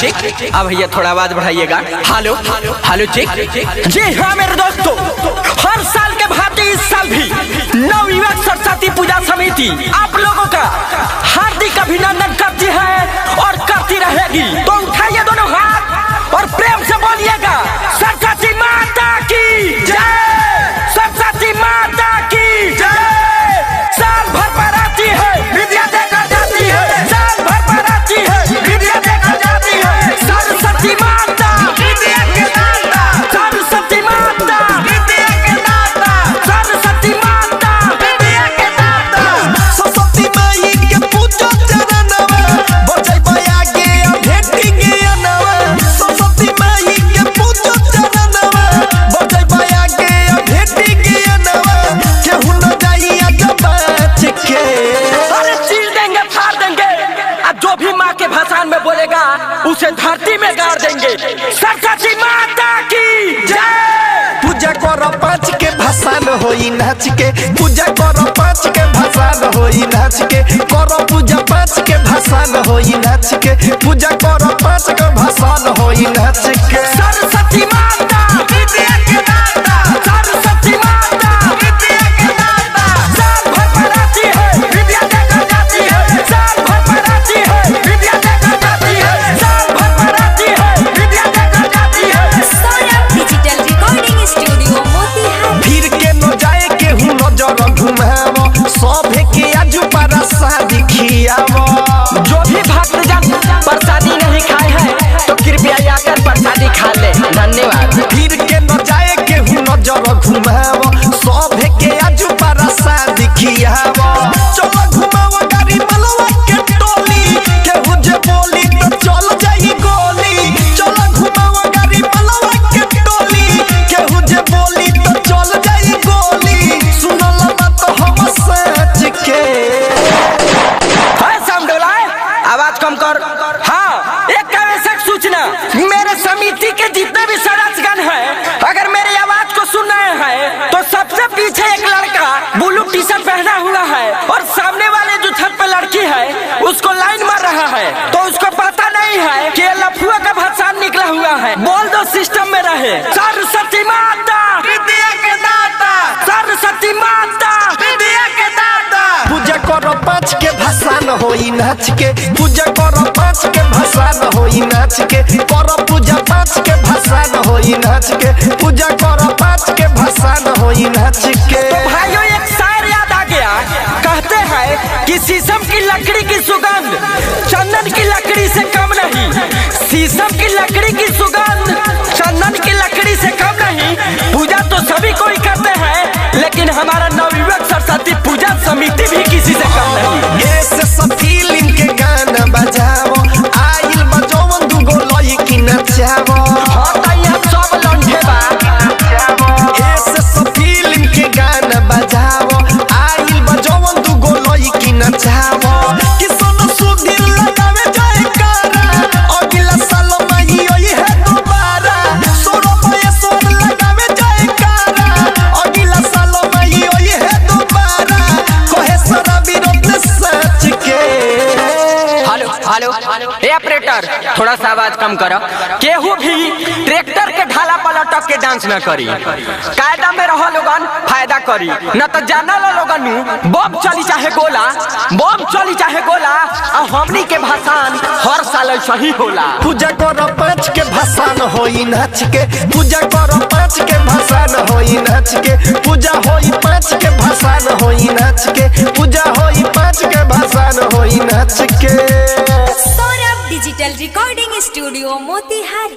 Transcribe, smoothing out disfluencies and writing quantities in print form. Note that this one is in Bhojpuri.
चेक। अब भैया थोड़ा आवाज बढ़ाइएगा। Hello hello check. जी हाँ मेरे दोस्तों, हर साल के भांति इस साल भी नवयुवक सरस्वती पूजा समिति आप लोगों का हार्दिक अभिनंदन करती है और करती रहेगी। तो उठाइए दोनों हाथ और प्रेम से बोलिएगा सरस्वती माता की जय, सरस्वती माता की जय। साल भर पर आती है विद्या देकर जाती है, साल भर पर आती है विद्या देकर जाती है। सरस्वती माता विद्या के दाता, सरस्वती माता विद्या के दाता, सरस्वती माता विद्या के दाता। सरस्वती माई के पूजो चरणवा, बजाई बया के भेटी के अनवा। सरस्वती माई के पूजो चरणवा, बजाई बया के भेटी के अनवा। केहू न जाई आज बच के, अरे चीर देंगे फाड़ देंगे। अब जो भी माँ के भाषण में बोलेगा उसे धरती में गाड़ देंगे। सरस्वती माता की जय। पूजा करो पाँच के भाषण होई नाच के, पूजा करो पाँच के भाषण होई नाच के, करो पूजा पाँच के भाषण होई नाच के, पूजा करो पाँच के भाषण होई नाच के। सरस्वती माता विद्या के दाता, सरस्वती माता विद्या के दाता। साल भर पर आती है विद्या देकर जाती है, साल भर पर आती है विद्या देकर जाती है, साल भर पर आती है विद्या देकर जाती है। Saurabh digital recording studio Motihari. फिर के न जाए केहू नजर घुमावो, सभे के आजू पारा शादी खियावो। जो भी भक्तजन प्रसादी नहीं खाए हैं तो कृपया आकर प्रसादी खा ले। धन्यवाद। फिर के न जाए केहू नजर घुमावो, सभे के आजू पारा शादी खियावो। चलो घुमावो गाड़ी मलवा के टोली, केहू जे बोली तो चल जाई गोली। चलो घुमावो गाड़ी मलवा के टोली, केहू जे बोली तो चल जाई गोली। सुनल बात हम सच के। आवाज कम कर। हाँ, एक आवश्यक सूचना, मेरे समिति के जितने भी सदस्यगण हैं, अगर मेरी आवाज को सुन रहे हैं तो सबसे पीछे एक लड़का ब्लू टी शर्ट पहना हुआ है और सामने वाले जो छत पे लड़की है उसको लाइन मार रहा है। तो उसको पता नहीं है कि ये लफुआ का भाषण निकला हुआ है। बोल दो सिस्टम में रहे। सरस्वती माता विद्या के दाता, सरस्वती माता विद्या के दाता। पूजा करो पाँच के भाषण होई नाच के, पूजा करो पाँच के भाषण होई नाच के, करो पूजा पाँच के भाषण होई नाच के, पूजा करो पाँच के भाषण होई नाच के। तो भाइयों एक शायर याद आ गया, कहते हैं कि शीशम की लकड़ी की सुगंध चंदन की लकड़ी से कम नहीं, शीशम की लकड़ी की सुगंध चंदन की लकड़ी से कम नहीं। पूजा तो सभी कोई करते हैं, लेकिन हमारा नवयुवक सरस्वती पूजा समिति भी किसी से कम नहीं। ऐसे सब फिल्म के गाना बजाओ, आइल बजौन दुगो लइकी नचावो। हाँ तैयार सब लंठे बा। ऐसे सब फिल्म के गाना बजाओ, आइल बजौन दुगो लइकी नचावो। कि सोनो सुधीर लगावे जयकारा, अगला साल माई ओई है दोबारा। सोनो पैसोर लगावे जयकारा, अगला साल माई ओई है दोबारा। कहे सारा विरोध सच के। हेलो हेलो ए ऑपरेटर, थोड़ा सा आवाज कम करो। केहू भी ट्रैक्टर के ढाला पर लटक के डांस न करी। कायदा में रहो लोगन, फायदा करी, न तो जाना लो लोगन बम चली चाहे गोला, बम चली चाहे गोला। और हमनी के भाषण हर साल ऐसा ही होला। पूजा करो पाँच के भाषण होई नाच के, पूजा करो पाँच के भाषण होई नाच के, पूजा होई पाँच के भाषण होई नाच के, पूजा होई पाँच के भाषण होई नाच के। Saurabh digital recording studio Motihari.